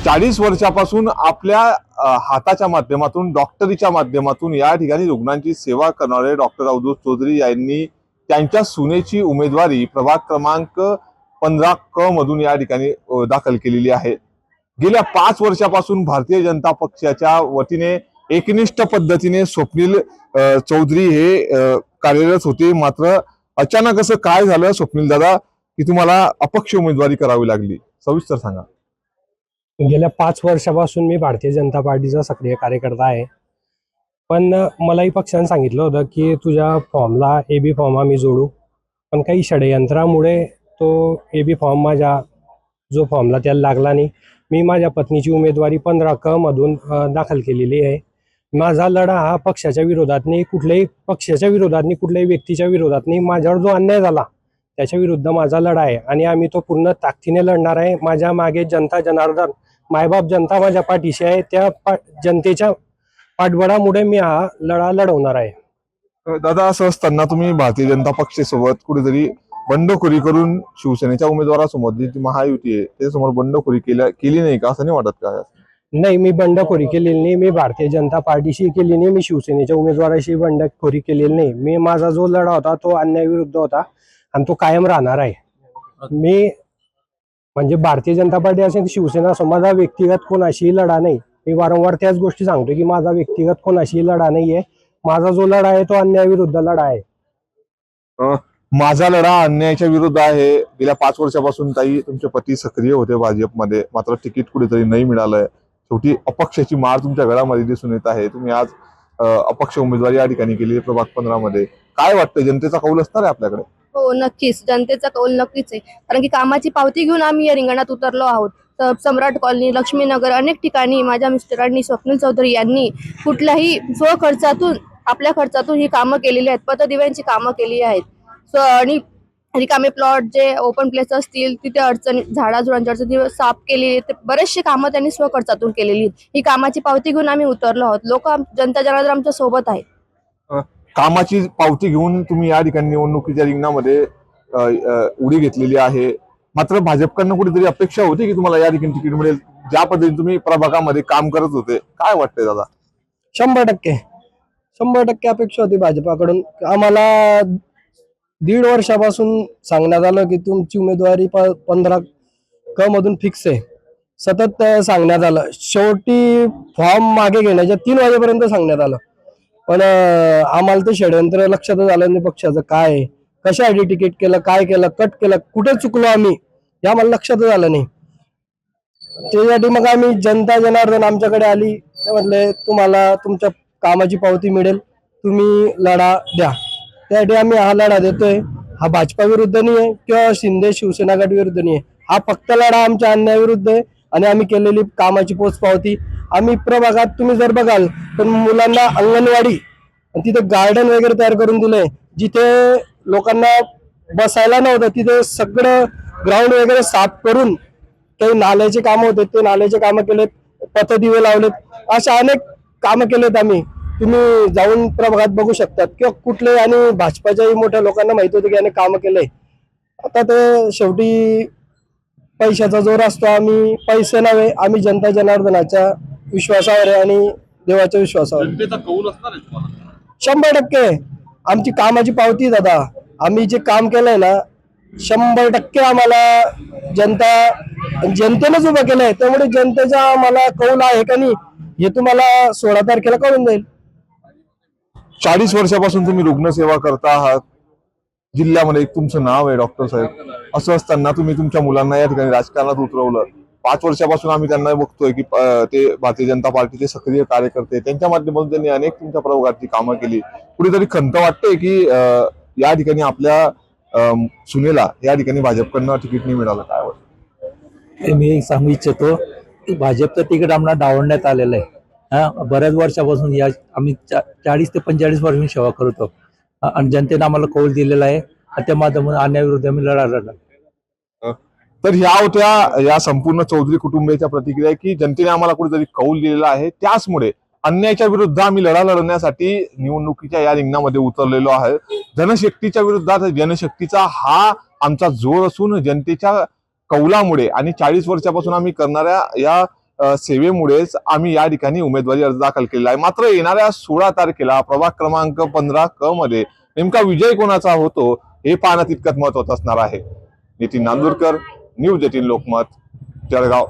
40 वर्षापासून आपल्या हाताच्या माध्यमातून डॉक्टरीच्या माध्यमातून या ठिकाणी रुग्णांची सेवा करणारे डॉक्टर अवधूत चौधरी यांनी त्यांच्या सुनेची उमेदवारी प्रभाग क्रमांक 15 क मधून या ठिकाणी दाखल केलेली आहे। गेल्या 5 वर्षापासून भारतीय जनता पक्षाच्या वतीने एकनिष्ठ पद्धतीने स्वप्नील चौधरी हे कार्यरत होते। मात्र अचानक असं काय झालं स्वप्नील दादा की तुम्हाला अपक्ष उमेदवारी करावी लागली, सविस्तर सांगा। गेल्या 5 वर्षापासून मी भारतीय जनता पार्टीचा सक्रिय कार्यकर्ता आहे। पण मलाही पक्षाने सांगितलं होतं की तुझ्या फॉर्मला एबी फॉर्म आम्ही जोडू, पण काही षडयंत्रामुळे तो एबी फॉर्म माझ्या जो फॉर्मला त्याला लागला नाही। मी माझ्या पत्नीची उमेदवारी 15 क मधून दाखल केलेली आहे। माझा लढा हा पक्षाच्या विरोधात नाही, कुठल्याही पक्षाच्या विरोधात नाही, कुठल्याही व्यक्तीच्या विरोधात नाही। माझ्यावर जो अन्याय झाला त्याच्या विरुद्ध माझा लढा आहे आणि आम्ही तो पूर्ण ताकदीने लढणार आहे। माझ्या मागे जनता जनार्दन मायबाप जनता माझ्या पाठीशी आहे। त्या जनतेच्या पाठबळामुळे मी हा लढा लढवणार आहे। दादा, असं असताना तुम्ही भारतीय जनता पक्षासोबत कुठेतरी बंडखोरी करून शिवसेनेच्या उमेदवारासमोर जी महायुती आहे त्याच्यासमोर बंडखोरी केली नाही का, असं नाही वाटत का? नाही, मी बंडखोरी केलेली नाही। मी भारतीय जनता पार्टीशी केली नाही, मी शिवसेनेच्या उमेदवाराशी बंडखोरी केलेली नाही। मी माझा जो लढा होता तो अन्यायाविरुद्ध होता आणि तो कायम राहणार आहे। मी म्हणजे भारतीय जनता पार्टी असेल शिवसेना असो, माझा व्यक्तिगत कोणाशीही लढा नाही। मी वारंवार त्याच गोष्टी सांगतो की माझा व्यक्तिगत कोणाशीही लढा नाहीये। माझा जो लढा आहे तो अन्यायाविरुद्ध लढा आहे। माझा लढा अन्यायाच्या विरुद्ध आहे। गेल्या 5 वर्षापासून ताई तुमचे पती सक्रिय होते भाजपमध्ये, मात्र तिकीट कुठेतरी नाही मिळालंय। शेवटी अपक्षाची माळ तुमच्या गळामध्ये दिसून येत आहे। तुम्ही आज अपक्ष उमेदवारी या ठिकाणी केली प्रभाग 15 मध्ये। काय वाटतं, जनतेचा कौल असणार आहे आपल्याकडे? हो, नक्कीच जनतेचा कौल नक्कीच आहे, कारण की कामाची पावती घेऊन आम्ही या रिंगणात उतरलो आहोत। तर सम्राट कॉलनी, लक्ष्मीनगर अनेक ठिकाणी माझ्या मिस्टरांनी, स्वप्नील चौधरी यांनी कुठल्याही स्वखर्चातून आपल्या खर्चातून ही कामं केलेली आहेत। पतदिव्यांची कामं केली आहेत। आणि रिकामे प्लॉट जे ओपन प्लेस असतील तिथे अडचणी, झाडाझुडांची अडचणी साफ केली, ते बरेचसे कामं त्यांनी स्वखर्चातून केलेली आहेत। ही कामाची पावती घेऊन आम्ही उतरलो आहोत। लोक, जनता जनार्दन आमच्या सोबत आहेत। कामाची पावती घेऊन तुम्ही या ठिकाणी निवडणुकीच्या रिंगणामध्ये उडी घेतलेली आहे। मात्र भाजपकडनं कुठेतरी अपेक्षा होती की तुम्हाला या ठिकाणी तिकीट मिळेल, ज्या पद्धतीने तुम्ही प्रभागामध्ये काम करत होते। काय वाटतंय दादा? 100% अपेक्षा होती भाजपाकडून। आम्हाला 1.5 वर्षापासून सांगण्यात आलं की तुमची उमेदवारी 15 क मधून फिक्स आहे। सतत सांगण्यात आलं, शेवटी फॉर्म मागे घेण्याच्या 3 वाजेपर्यंत सांगण्यात आलं। पण आम्हाला ते षडयंत्र लक्षातच आलं नाही पक्षाचं काय आहे, कशासाठी तिकीट केलं, काय केलं, कट केलं, कुठे चुकलो आम्ही हे आम्हाला लक्षातच आलं नाही। त्यासाठी मग आम्ही जनता जनार्दन आमच्याकडे आली, ते म्हटले तुम्हाला तुमच्या कामाची पावती मिळेल, तुम्ही लढा द्या। त्यासाठी आम्ही हा लढा देतोय। हा भाजपा विरुद्ध नाही आहे किंवा शिंदे शिवसेना गट विरुद्ध नाही आहे। हा फक्त लढा आमच्या अन्यायाविरुद्ध आहे आणि आम्ही केलेली कामाची पोचपावती आम्ही प्रभागात तुम्ही जर बघाल तर मुलांना अंगणवाडी तिथे गार्डन वगैरे तयार करून दिलंय। जिथे लोकांना बसायला नव्हतं तिथे सगळं ग्राउंड वगैरे साफ करून, काही नाल्याचे कामं होते ते नाल्याचे कामं केलेत, पथदिवे लावलेत, अशा अनेक कामं केलेत आम्ही। तुम्ही जाऊन प्रभागात बघू शकतात किंवा कुठले, आणि भाजपाच्याही मोठ्या लोकांना माहिती होतं की याने कामं केलंय। आता ते शेवटी पैशाचा जोर असतो। आम्ही पैसे नव्हे, आम्ही जनता जनार्दनाच्या विश्वासावर आहे आणि देवाच्या विश्वासावर। जनतेचा कौल असणार आहे तुम्हाला? 100% आमची कामाची पावती दादा, आम्ही जे काम केलंय ना 100% आम्हाला जनतेनंच उभं केलंय। त्यामुळे जनतेचा आम्हाला कौल आहे का नाही हे तुम्हाला 16 तारखेला कळून जाईल। 40 वर्षापासून तुम्ही रुग्णसेवा करता आहात, जिल्ह्यामध्ये एक तुमचं नाव आहे डॉक्टर साहेब। असं असताना तुम्ही तुमच्या मुलांना या ठिकाणी राजकारणात उतरवलं। 5 वर्षापासून आम्ही त्यांना बघतोय की ते भारतीय जनता पार्टीचे सक्रिय कार्यकर्ते, त्यांच्या माध्यमातून त्यांनी अनेक तुमच्या प्रभागाची कामं केली। कुठेतरी खंत वाटते की या ठिकाणी आपल्या सुनेला या ठिकाणी भाजपकडनं तिकीट नाही मिळालं, काय वाटतं? मी सांगू इच्छितो की भाजपचं तिकीट आम्हाला डावलण्यात आलेलं आहे। बऱ्याच वर्षापासून या आम्ही 40 ते 45 वर्षांनी सेवा करतो आणि जनतेने आम्हाला कौल दिलेला आहे। त्या माध्यमातून अन्यायाविरुद्ध आम्ही लढा लढला। तर ह्या होत्या या संपूर्ण चौधरी कुटुंबियाच्या प्रतिक्रिया की जनतेने आम्हाला कुठेतरी कौल दिलेला आहे, त्याचमुळे अन्यायाच्या विरुद्ध आम्ही लढा लढण्यासाठी निवडणुकीच्या या रिंगणामध्ये उतरलेलो आहे। जनशक्तीच्या विरुद्धात जनशक्तीचा हा आमचा जोर असून जनतेच्या कौलामुळे आणि 40 वर्षापासून आम्ही करणाऱ्या या सेवेमुळेच आम्ही या ठिकाणी उमेदवारी अर्ज दाखल केलेला आहे। मात्र येणाऱ्या 16 तारखेला प्रभाग क्रमांक 15 मध्ये नेमका विजय कोणाचा होतो हे पाहणं तितकंच महत्त्वाचं असणार आहे। नितीन नांदुरकर, न्यूज 18 लोकमत, जळगाव।